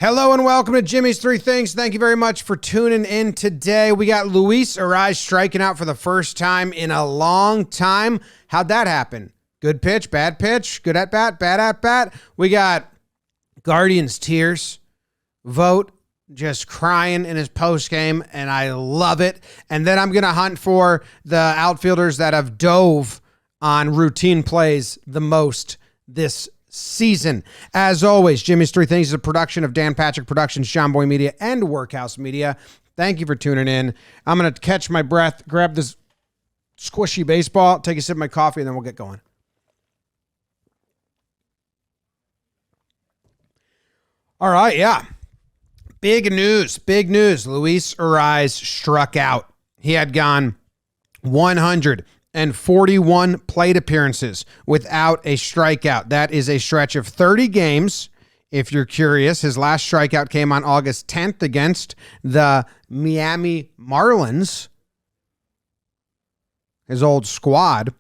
Hello and welcome to Jimmy's Three Things. Thank you very much for tuning in today. We got Luis Arraez striking out for the first time in a long time. How'd that happen? Good pitch, bad pitch, good at bat, bad at bat. We got Guardians tears. Vogt just crying in his postgame, and I love it. And then I'm going to hunt for the outfielders that have dove on routine plays the most this season. As always, Jimmy's Three Things is a production of Dan Patrick Productions, Jomboy Media, and Workhouse Media. Thank you for tuning in. I'm going to catch my breath, grab this squishy baseball, take a sip of my coffee, and then we'll get going. All right, yeah. Big news. Luis Arraez struck out. He had gone 141 plate appearances without a strikeout. That is a stretch of 30 games. If you're curious, his last strikeout came on August 10th against the Miami Marlins, his old squad.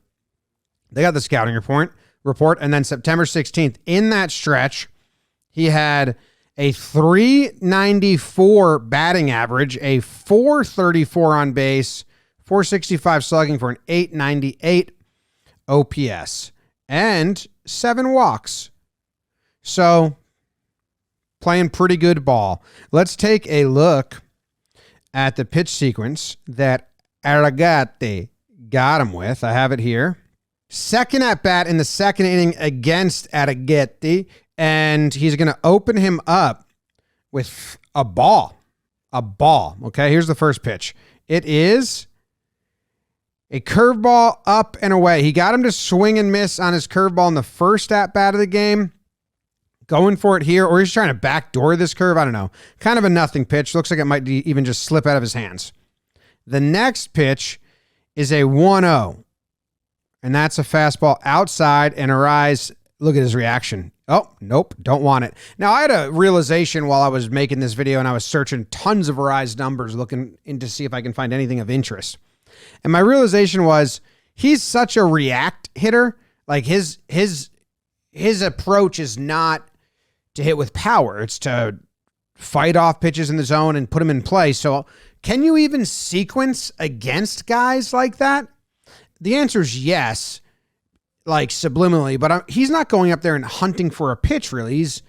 They got the scouting report. And then September 16th, in that stretch, he had a 394 batting average, a 434 on base, 465 slugging for an 898 OPS, and 7 walks. So, playing pretty good ball. Let's take a look at the pitch sequence that Arraez got him with. I have it here. Second at bat in the second inning against Arraez, and he's going to open him up with a ball. Okay, here's the first pitch. It is a curveball up and away. He got him to swing and miss on his curveball in the first at-bat of the game. Going for it here, or he's trying to backdoor this curve. I don't know. Kind of a nothing pitch. Looks like it might even just slip out of his hands. The next pitch is a 1-0, and that's a fastball outside, and Arraez, look at his reaction. Oh, nope, don't want it. Now, I had a realization while I was making this video, and I was searching tons of Arraez numbers, looking in to see if I can find anything of interest. And my realization was he's such a react hitter. Like his approach is not to hit with power. It's to fight off pitches in the zone and put them in play. So can you even sequence against guys like that? The answer is yes, like subliminally, but he's not going up there and hunting for a pitch, really. He's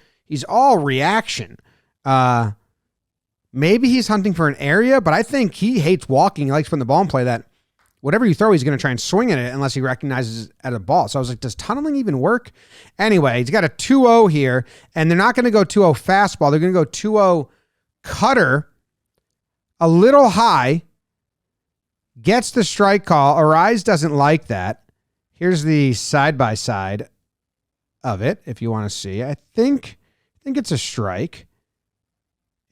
all reaction. Maybe he's hunting for an area, but I think he hates walking. He likes putting the ball in play that whatever you throw, he's going to try and swing at it unless he recognizes it at a ball. So I was like, does tunneling even work? Anyway, he's got a 2-0 here, and they're not going to go 2-0 fastball. They're going to go 2-0 cutter, a little high, gets the strike call. Arraez doesn't like that. Here's the side-by-side of it, if you want to see. I think it's a strike.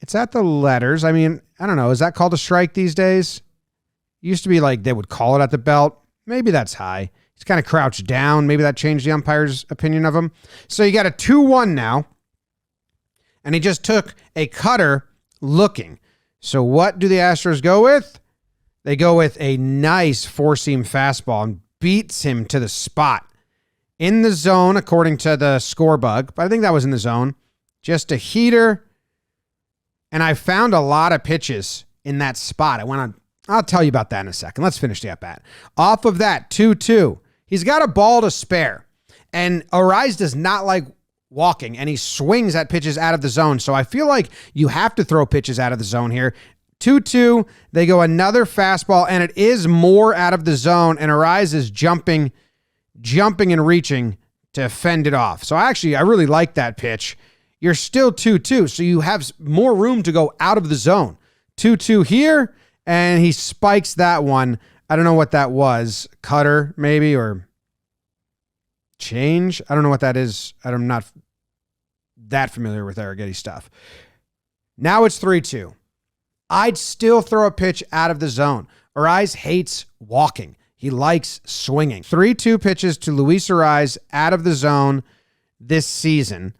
It's at the letters. I mean, I don't know. Is that called a strike these days? Used to be like they would call it at the belt. Maybe that's high. He's kind of crouched down. Maybe that changed the umpire's opinion of him. So you got a 2-1 now. And he just took a cutter looking. So what do the Astros go with? They go with a nice four-seam fastball and beats him to the spot. In the zone, according to the score bug. But I think that was in the zone. Just a heater. And I found a lot of pitches in that spot. I'll tell you about that in a second. Let's finish the at-bat. Off of that, 2-2. He's got a ball to spare. And Arraez does not like walking, and he swings at pitches out of the zone. So I feel like you have to throw pitches out of the zone here. 2-2, they go another fastball, and it is more out of the zone, and Arraez is jumping and reaching to fend it off. So I really like that pitch. You're still 2-2, so you have more room to go out of the zone. 2-2 here, and he spikes that one. I don't know what that was. Cutter, maybe, or change. I don't know what that is. I'm not that familiar with Arraez stuff. Now it's 3-2. I'd still throw a pitch out of the zone. Arraez hates walking. He likes swinging. 3-2 pitches to Luis Arraez out of the zone this season.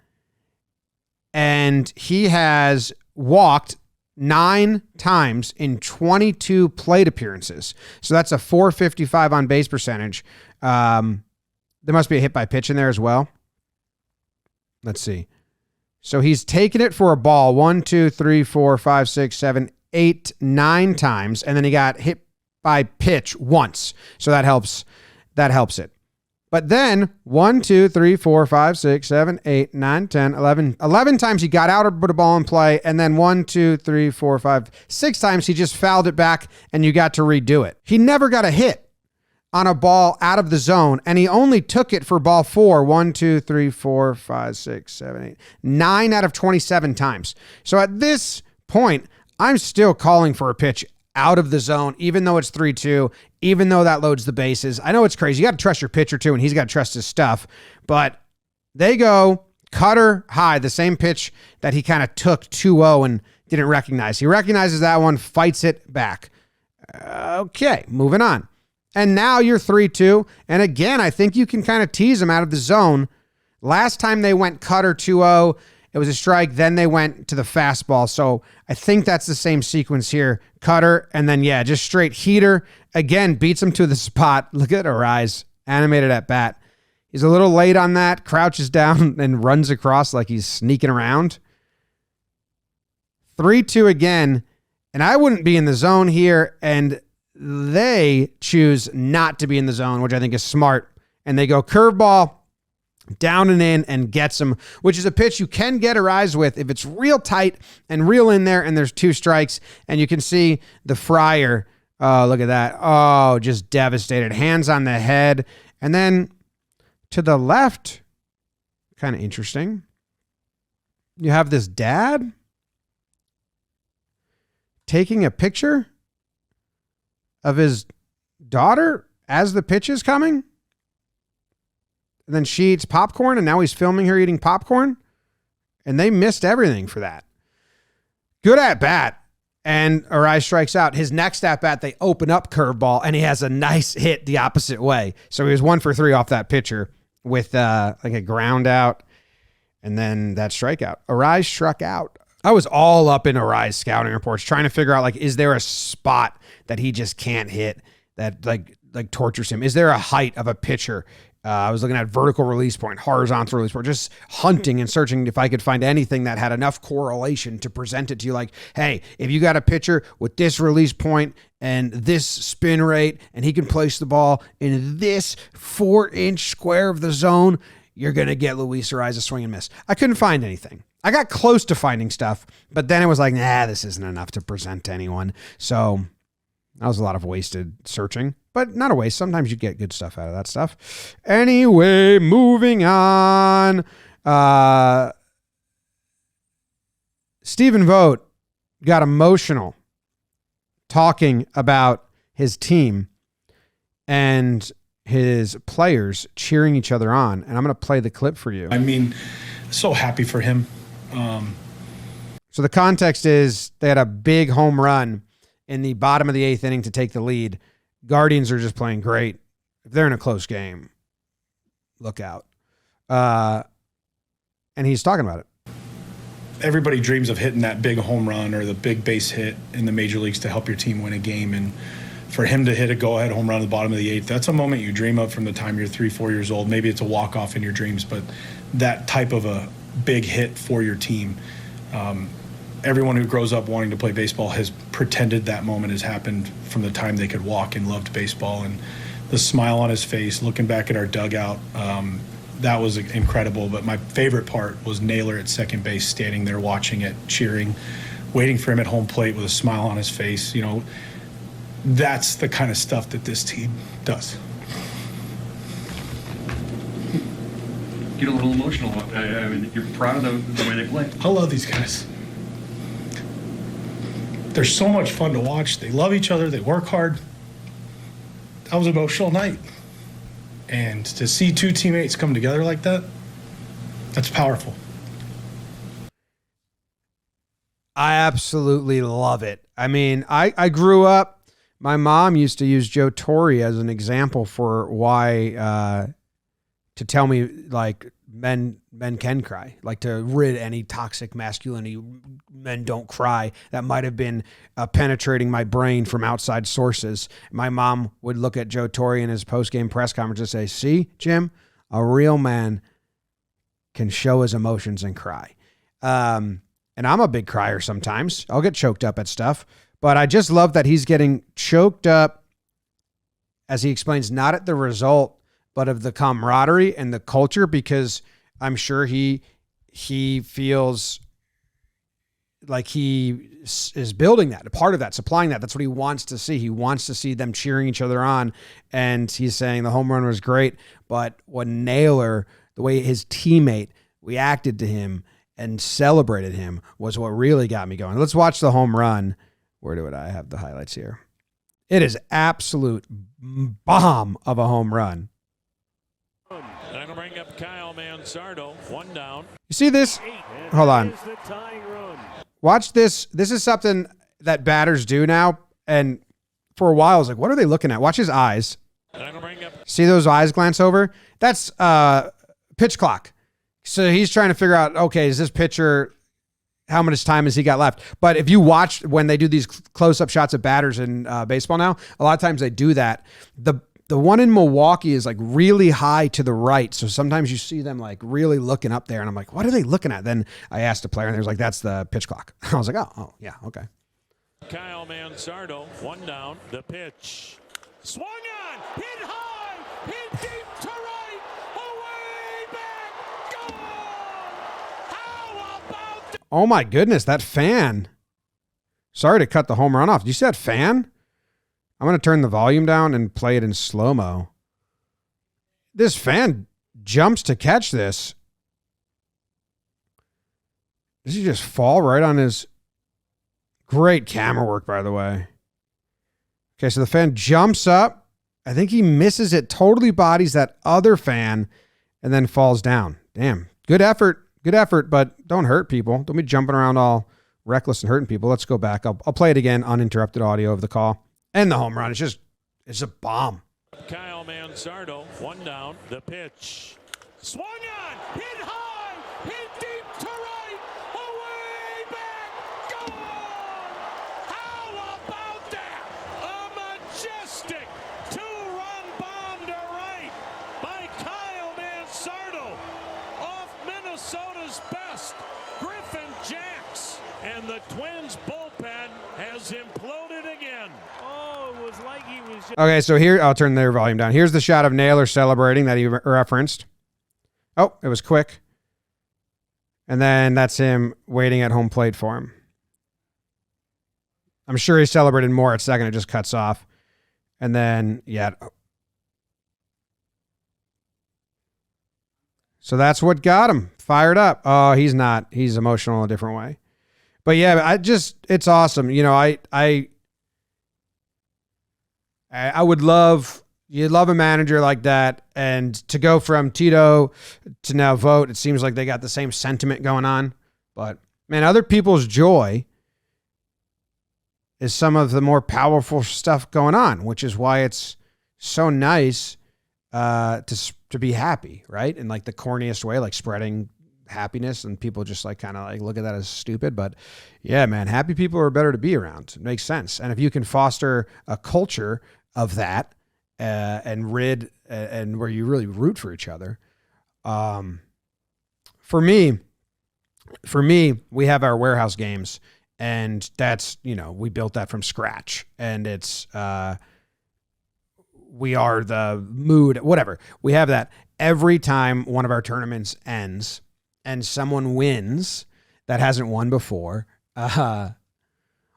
And he has walked 9 times in 22 plate appearances. So that's a .455 on base percentage. There must be a hit by pitch in there as well. Let's see. So he's taken it for a ball 1, 2, 3, 4, 5, 6, 7, 8, 9 times. And then he got hit by pitch once. So that helps. That helps it. But then 1, 2, 3, 4, 5, 6, 7, 8, 9, 10, 11. 11 times he got out of the ball in play. And then 1, 2, 3, 4, 5, 6 times he just fouled it back and you got to redo it. He never got a hit on a ball out of the zone. And he only took it for ball 4. 1, 2, 3, 4, 5, 6, 7, 8, 9 out of 27 times. So at this point, I'm still calling for a pitch out of the zone, even though it's 3-2, even though that loads the bases. I know it's crazy. You got to trust your pitcher too, and he's got to trust his stuff. But they go cutter high, the same pitch that he kind of took 2-0 and didn't recognize. He recognizes that one, fights it back. Okay, moving on. And now you're 3-2. And again, I think you can kind of tease him out of the zone. Last time they went cutter 2-0, it was a strike. Then they went to the fastball. So I think that's the same sequence here. Cutter, and then, yeah, just straight heater. Again, beats him to the spot. Look at Arraez, animated at bat. He's a little late on that, crouches down and runs across like he's sneaking around. 3-2 again, and I wouldn't be in the zone here, and they choose not to be in the zone, which I think is smart. And they go curveball, down and in, and gets him, which is a pitch you can get Arraez with if it's real tight and real in there and there's 2 strikes. And you can see the Fryer. Oh, look at that. Oh, just devastated. Hands on the head. And then to the left, kind of interesting, you have this dad taking a picture of his daughter as the pitch is coming. And then she eats popcorn, and now he's filming her eating popcorn. And they missed everything for that. Good at bat. And Arraez strikes out. His next at bat, they open up curveball, and he has a nice hit the opposite way. So he was 1 for 3 off that pitcher with like a ground out, and then that strikeout. Arraez struck out. I was all up in Arraez scouting reports, trying to figure out, like, is there a spot that he just can't hit that like tortures him? Is there a height of a pitcher? I was looking at vertical release point, horizontal release point, just hunting and searching if I could find anything that had enough correlation to present it to you. Like, hey, if you got a pitcher with this release point and this spin rate, and he can place the ball in this 4-inch square of the zone, you're going to get Luis Arraez a swing and miss. I couldn't find anything. I got close to finding stuff, but then it was like, nah, this isn't enough to present to anyone. So that was a lot of wasted searching, but not a waste. Sometimes you get good stuff out of that stuff. Anyway, moving on. Stephen Vogt got emotional talking about his team and his players cheering each other on. And I'm going to play the clip for you. I mean, so happy for him. So the context is they had a big home run in the bottom of the 8th inning to take the lead. Guardians are just playing great. If they're in a close game, look out. And he's talking about it. Everybody dreams of hitting that big home run or the big base hit in the major leagues to help your team win a game. And for him to hit a go-ahead home run at the bottom of the 8th, that's a moment you dream of from the time you're 3-4 years old. Maybe it's a walk-off in your dreams, but that type of a big hit for your team, everyone who grows up wanting to play baseball has pretended that moment has happened from the time they could walk and loved baseball. And the smile on his face, looking back at our dugout, that was incredible. But my favorite part was Naylor at second base, standing there watching it, cheering, waiting for him at home plate with a smile on his face. You know, that's the kind of stuff that this team does. Get a little emotional. I mean, you're proud of the way they play. I love these guys. They're so much fun to watch. They love each other. They work hard. That was an emotional night. And to see 2 teammates come together like that, that's powerful. I absolutely love it. I mean, I grew up, my mom used to use Joe Torre as an example for why, to tell me, like, men can cry, like, to rid any toxic masculinity. Men don't cry. That might have been penetrating my brain from outside sources. My mom would look at Joe Torre in his post-game press conference and say, see, Jim, a real man can show his emotions and cry. And I'm a big crier sometimes. I'll get choked up at stuff. But I just love that he's getting choked up, as he explains, not at the result, but of the camaraderie and the culture, because I'm sure he feels like he is building that, a part of that, supplying that. That's what he wants to see. He wants to see them cheering each other on. And he's saying the home run was great, but when Naylor, the way his teammate reacted to him and celebrated him, was what really got me going. Let's watch the home run. Where do I have the highlights here? It is absolute bomb of a home run. That'll bring up Kyle Mansardo, 1 down. You see this? Hold on. Watch this. This is something that batters do now. And for a while, I was like, what are they looking at? Watch his eyes. See those eyes glance over? That's pitch clock. So he's trying to figure out, okay, is this pitcher, how much time has he got left? But if you watch when they do these close-up shots of batters in baseball now, a lot of times they do that. The one in Milwaukee is like really high to the right. So sometimes you see them like really looking up there. And I'm like, what are they looking at? Then I asked a player and they was like, that's the pitch clock. I was like, oh yeah, okay. Kyle Mansardo, 1 down. The pitch. Swung on, hit high, hit deep to right, away back, gone. How about that? Oh my goodness, that fan. Sorry to cut the home run off. Did you see that fan? I'm going to turn the volume down and play it in slow-mo. This fan jumps to catch this. Does he just fall right on his... Great camera work, by the way. Okay, so the fan jumps up. I think he misses it, totally bodies that other fan, and then falls down. Damn. Good effort. Good effort, but don't hurt people. Don't be jumping around all reckless and hurting people. Let's go back. I'll play it again, uninterrupted audio of the call. And the home run. It's a bomb. Kyle Mansardo, 1 down. The pitch. Swung on, hit high, hit deep to right, away back, gone. How about that? A majestic 2-run bomb to right by Kyle Mansardo off Minnesota's best, Griffin Jacks. And the Twins bullpen has imploded again. Like he was just... Okay, so here, I'll turn their volume down. Here's the shot of Naylor celebrating that he referenced. Oh, it was quick. And then that's him waiting at home plate for him. I'm sure he celebrated more at second. It just cuts off. And then, yeah. So that's what got him fired up. Oh, he's not. He's emotional in a different way. But yeah, it's awesome. You know, I would love, you'd love a manager like that. And to go from Tito to now Vogt, it seems like they got the same sentiment going on. But man, other people's joy is some of the more powerful stuff going on, which is why it's so nice to be happy, right? In like the corniest way, like spreading happiness, and people just like kind of like look at that as stupid. But yeah, man, happy people are better to be around. It makes sense. And if you can foster a culture of that and where you really root for each other. For me, we have our warehouse games, and that's, you know, we built that from scratch, and it's, we are the mood, whatever. We have that every time one of our tournaments ends and someone wins that hasn't won before. Or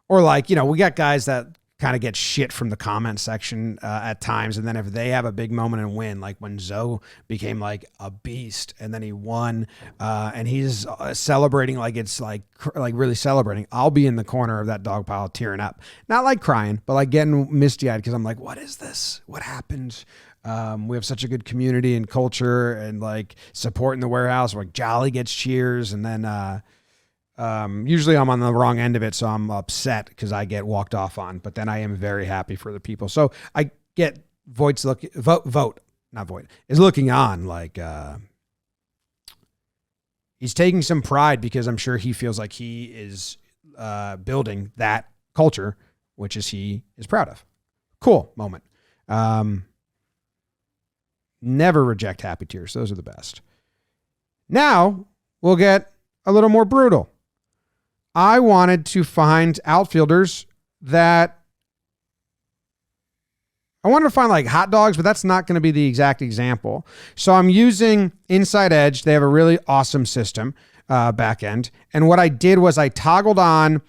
like, you know, we got guys that kind of get shit from the comment section at times. And then if they have a big moment and win, like when Zoe became like a beast and then he won and he's celebrating like it's like really celebrating, I'll be in the corner of that dog pile tearing up. Not like crying, but like getting misty-eyed because I'm like, what is this? What happened? We have such a good community and culture and like support in the warehouse. Like Jolly gets cheers, and then usually I'm on the wrong end of it, so I'm upset because I get walked off on. But then I am very happy for the people. So I get Vogt is looking on like he's taking some pride because I'm sure he feels like he is building that culture, which is he is proud of. Cool moment. Never reject happy tears. Those are the best. Now we'll get a little more brutal. I wanted to find outfielders that I wanted to find like hot dogs, but that's not going to be the exact example. So I'm using Inside Edge. They have a really awesome system, back end. And what I did was I toggled on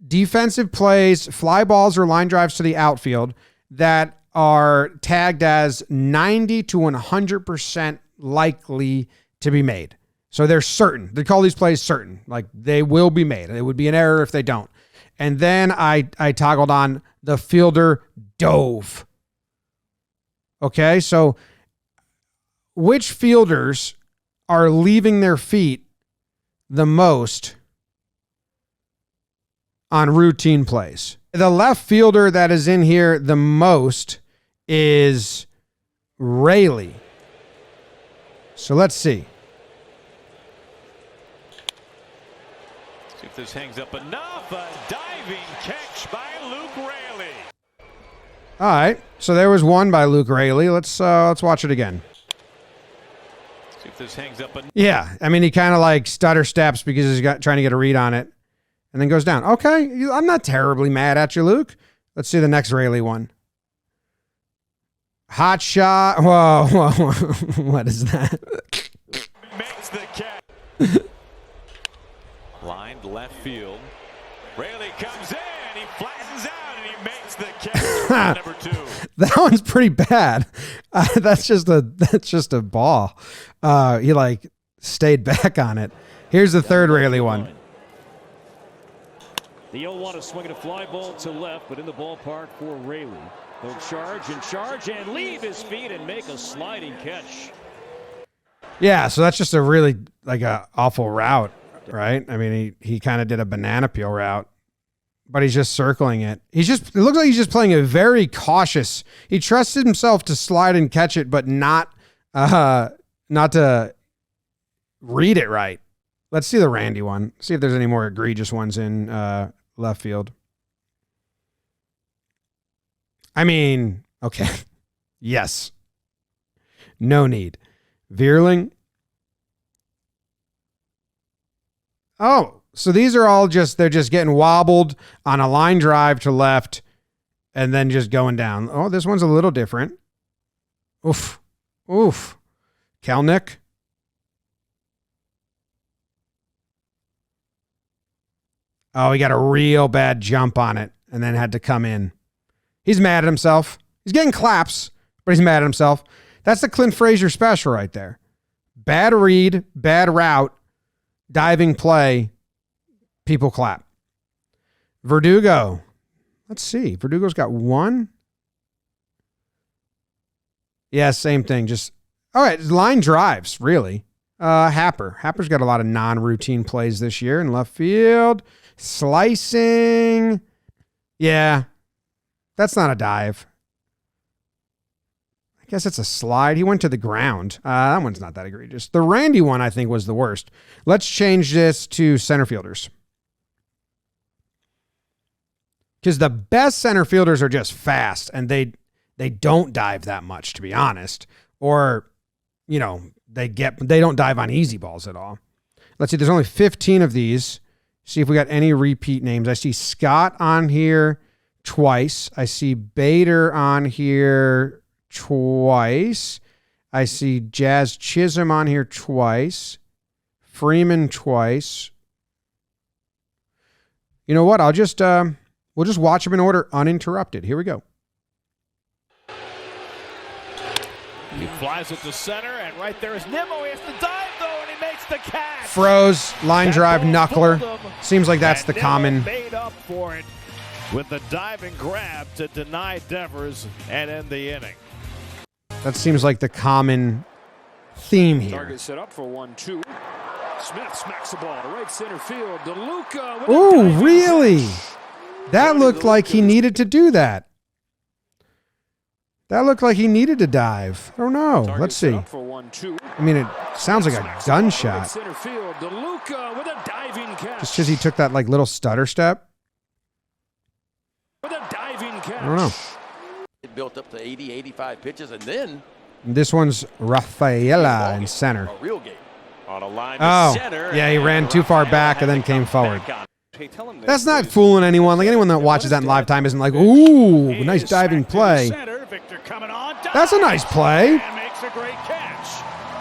defensive plays, fly balls or line drives to the outfield that are tagged as 90 to 100% likely to be made. So they're certain. They call these plays certain. Like they will be made. It would be an error if they don't. And then I toggled on the fielder dove. Okay, so which fielders are leaving their feet the most on routine plays? The left fielder that is in here the most is Rayleigh. So let's see. See if this hangs up enough. A diving catch by Luke Rayleigh. All right, so there was one by Luke Rayleigh. Let's watch it again. See if this hangs up enough. Yeah, I mean he kind of like stutter steps because he's trying to get a read on it, and then goes down. Okay, I'm not terribly mad at you, Luke. Let's see the next Rayleigh one. Hot shot. Whoa, whoa. What is that? Makes the catch. Lined left field. Rayleigh comes in. He flattens out and he makes the catch. Number 2. That one's pretty bad. That's just a ball. He like stayed back on it. Here's the third Rayleigh one. The 0-1 is swinging a fly ball to left, but in the ballpark for Rayleigh. He'll charge and leave his feet and make a sliding catch. Yeah, so that's just a really like a awful route, right? I mean, he kind of did a banana peel route, but he's just circling it. It looks like he's just playing a very cautious. He trusted himself to slide and catch it, but not to read it right. Let's see the Randy one. See if there's any more egregious ones in left field. I mean, okay. Yes. No need. Veerling. Oh, so these are all they're just getting wobbled on a line drive to left and then just going down. Oh, this one's a little different. Oof. Oof. Kelnick. Oh, he got a real bad jump on it and then had to come in. He's mad at himself. He's getting claps, but he's mad at himself. That's the Clint Frazier special right there. Bad read, bad route, diving play, people clap. Verdugo. Let's see. Verdugo's got one. Yeah, same thing. Just, all right, line drives, really. Happer's got a lot of non-routine plays this year in left field. Slicing. Yeah, that's not a dive. I guess it's a slide. He went to the ground. That one's not that egregious. The Randy one, I think, was the worst. Let's change this to center fielders. Because the best center fielders are just fast, and they don't dive that much, to be honest. Or, you know, they don't dive on easy balls at all. Let's see, there's only 15 of these. See if we got any repeat names. I see Scott on here twice. I see Bader on here twice. I see Jazz Chisholm on here twice. Freeman twice. You know what? I'll just we'll just watch them in order uninterrupted. Here we go. He flies it to center, and right there is Nimmo. He has to dive, though, and he makes the catch. Froze, line drive, knuckler. Seems like that's the common. Made up for it with the diving grab to deny Devers and end the inning. That seems like the common theme here. Target set up for 1-2. Smith smacks the ball to right center field. DeLuca. Ooh, really? That looked like he needed to do that. That looked like he needed to dive. I don't know. Let's see. I mean, it sounds like a gunshot. Just because he took that like little stutter step. I don't know. It built up to 80, 85 pitches, and then This one's Rafaela in center. A real game. On a line Oh, to center, yeah, he ran too far back and then came forward. Hey, tell him That's not fooling anyone. Like, anyone that watches that in live time isn't like, ooh, nice diving play. That's a nice play.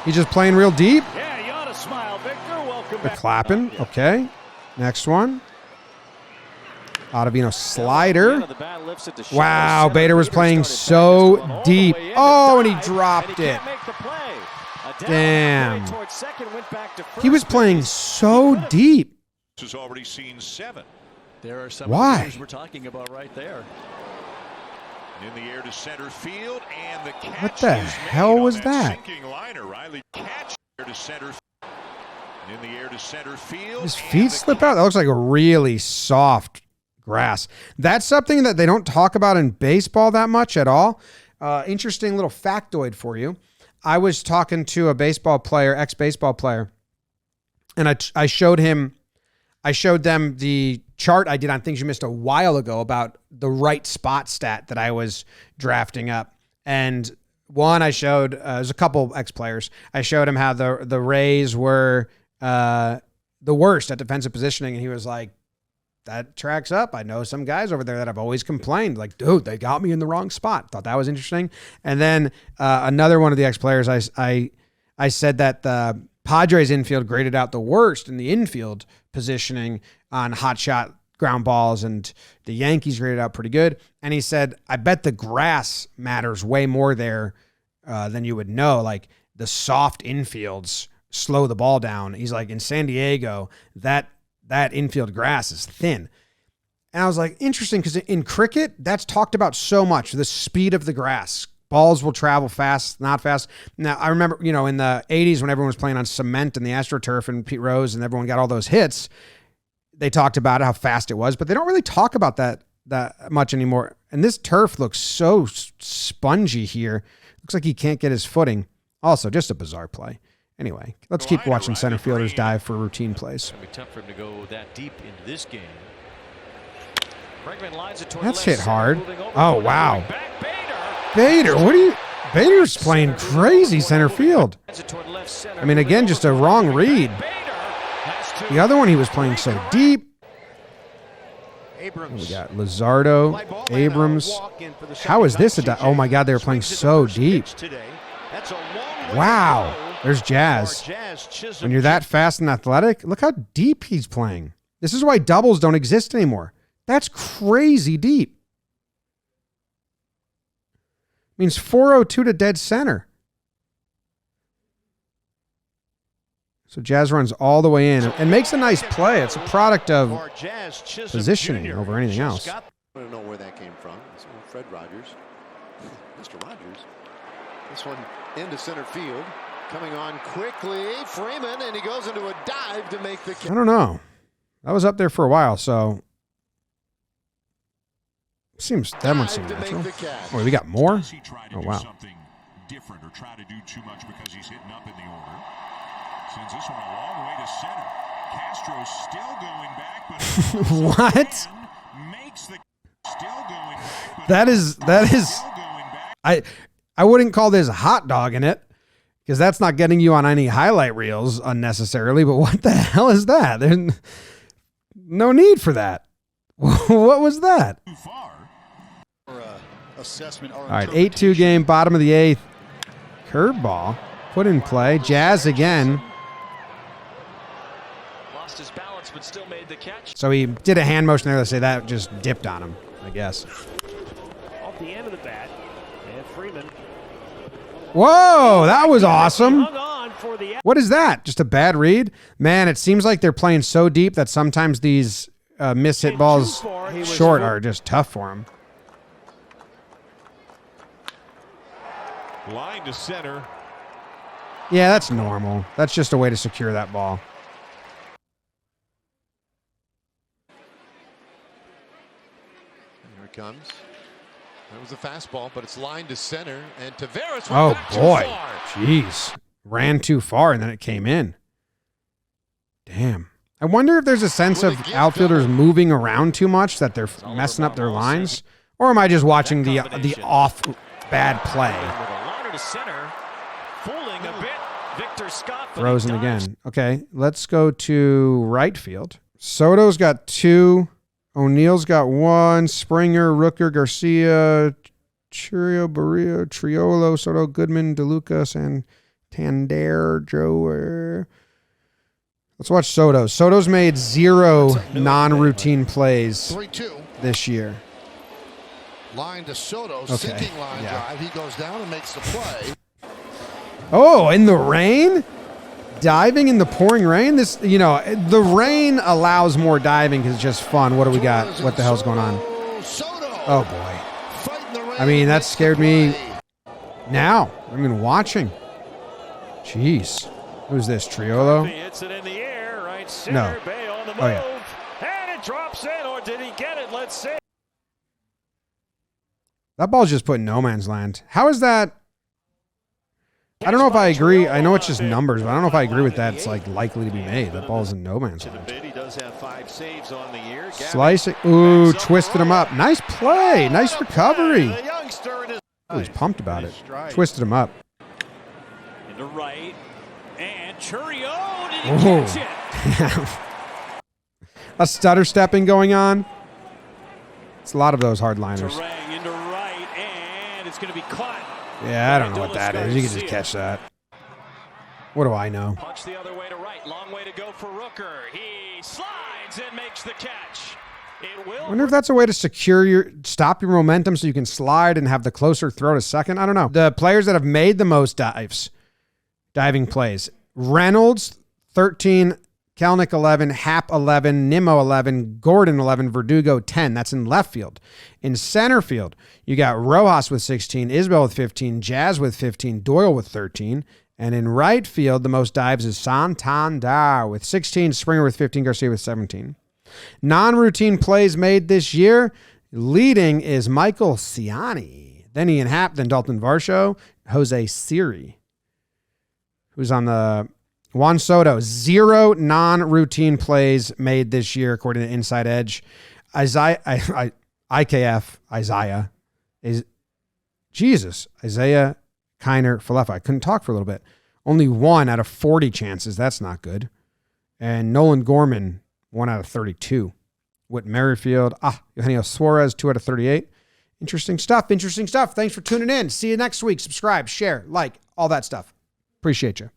He's just playing real deep. Yeah, you ought to smile, Victor. Welcome They're back. clapping. Okay. Next one. Ottavino slider. Wow, Bader was playing so deep. Oh, and he dropped it. Damn. He was playing so deep. Has already seen 7. There are some Why? of the things we're talking about right there. In the air to center field, and the catch. What the is hell made was on that? Sinking liner. Riley catch to center. In the air to center field. His and feet the slip out. That looks like a really soft grass. That's something that they don't talk about in baseball that much at all. Interesting little factoid for you. I was talking to a baseball player, ex-baseball player, and I showed them the chart I did on things you missed a while ago about the right spot stat that I was drafting up. And one I showed, there's a couple ex-players. I showed him how the Rays were the worst at defensive positioning. And he was like, that tracks up. I know some guys over there that have always complained, like, dude, they got me in the wrong spot. Thought that was interesting. And then another one of the ex-players, I said that the Padres infield graded out the worst in the infield positioning on hot shot ground balls, and the Yankees graded out pretty good. And he said, I bet the grass matters way more there than you would know. Like, the soft infields slow the ball down. He's like, in San Diego, that infield grass is thin. And I was like, interesting, because in cricket, that's talked about so much, the speed of the grass. Balls will travel fast, not fast. Now, I remember, in the 80s when everyone was playing on cement and the AstroTurf and Pete Rose and everyone got all those hits, they talked about how fast it was, but they don't really talk about that much anymore. And this turf looks so spongy here. Looks like he can't get his footing. Also, just a bizarre play. Anyway, let's keep watching center fielders dive for routine plays. It's going to be tough for him to go that deep into this game. That's hit hard. Oh, wow. Bader, Bader's playing crazy center field. I mean, again, just a wrong read. The other one, he was playing so deep. We got Luzardo, Abrams. How is this oh my God, they were playing so deep. Wow. There's Jazz. When you're that fast and athletic, look how deep he's playing. This is why doubles don't exist anymore. That's crazy deep. Means 402 to dead center. So Jazz runs all the way in and makes a nice play. It's a product of positioning over anything else. I don't know where that came from. It's Fred Rogers. Mr. Rogers. This one into center field. Coming on quickly. Freeman, and he goes into a dive to make the catch. I don't know. That was up there for a while, so that one seems natural. Oh, we got more? Oh, wow. Something different or try to do too much because he's hitting up in the order. Sends this one a long way to center. Castro's still going back, but what? Makes the still going back, but That is I wouldn't call this hot dog in it, because that's not getting you on any highlight reels unnecessarily, but what the hell is that? There's no need for that. What was that? All right, 8-2 game, bottom of the 8th. Curveball put in play. Jazz again. Lost his balance, but still made the catch. So he did a hand motion there. Let's say that just dipped on him, I guess. Off the end of the bat, and Freeman. Whoa, that was awesome. Hung on for the What is that? Just a bad read? Man, it seems like they're playing so deep that sometimes these miss-hit balls short are just tough for him. line to center. Yeah, that's normal. That's just a way to secure that ball. Here it comes. That was a fastball, but it's lined to center, and Taveras. Oh, boy. Jeez. Ran too far, and then it came in. Damn. I wonder if there's a sense of outfielders moving around too much that they're messing up their lines, or am I just watching the off bad play? With a liner to center, fooling a bit. Victor Throws in again. Okay, let's go to right field. Soto's got 2. O'Neill's got 1. Springer, Rooker, Garcia, Churio, Barrio, Triolo, Soto, Goodman, DeLuca, Santander, Joe. Let's watch Soto. Soto's made 0 non-routine plays 3-2. this year. Line to Soto, Okay, sinking line drive. He goes down and makes the play. Oh, in the rain? Diving in the pouring rain? This, you know, the rain allows more diving because it's just fun. What do we got? What the hell's going on? Oh, boy. I mean, that scared me now. I mean, watching. Jeez. Who's this, Triolo? Hits it in the air, right center. No. Bay on the move. Oh, yeah. And it drops in, or did he get it? Let's see. That ball's just put in no man's land. How is that? I don't know if I agree. I know it's just numbers, but I don't know if I agree with that. It's like likely to be made. That ball's in no man's land. He does have 5 saves on the year. Slice it. Ooh, twisted him up. Nice play. Nice recovery. Oh, he's pumped about it. Twisted him up. Into right. And Churio, did he catch it? A stutter stepping going on. It's a lot of those hardliners. Terang into right, and it's going to be caught. Yeah, I don't know what that is. You can just catch that. What do I know? Punch the other way to right. Long way to go for Rooker. He slides and makes the catch. I wonder if that's a way to stop your momentum so you can slide and have the closer throw to second. I don't know. The players that have made the most diving plays. Reynolds, 13. Kelnick, 11. Happ, 11. Nimmo, 11. Gordon, 11. Verdugo, 10. That's in left field. In center field, you got Rojas with 16. Isbell with 15. Jazz with 15. Doyle with 13. And in right field, the most dives is Santander with 16. Springer with 15. Garcia with 17. Non-routine plays made this year. Leading is Michael Ciani. Then Ian Happ. Then Dalton Varsho. Jose Siri, who's on the... Juan Soto, 0 non-routine plays made this year, according to Inside Edge. Isaiah Kiner Falefa. I couldn't talk for a little bit. Only 1 out of 40 chances. That's not good. And Nolan Gorman, 1 out of 32. Whit Merrifield. Eugenio Suarez, 2 out of 38. Interesting stuff. Thanks for tuning in. See you next week. Subscribe, share, like, all that stuff. Appreciate you.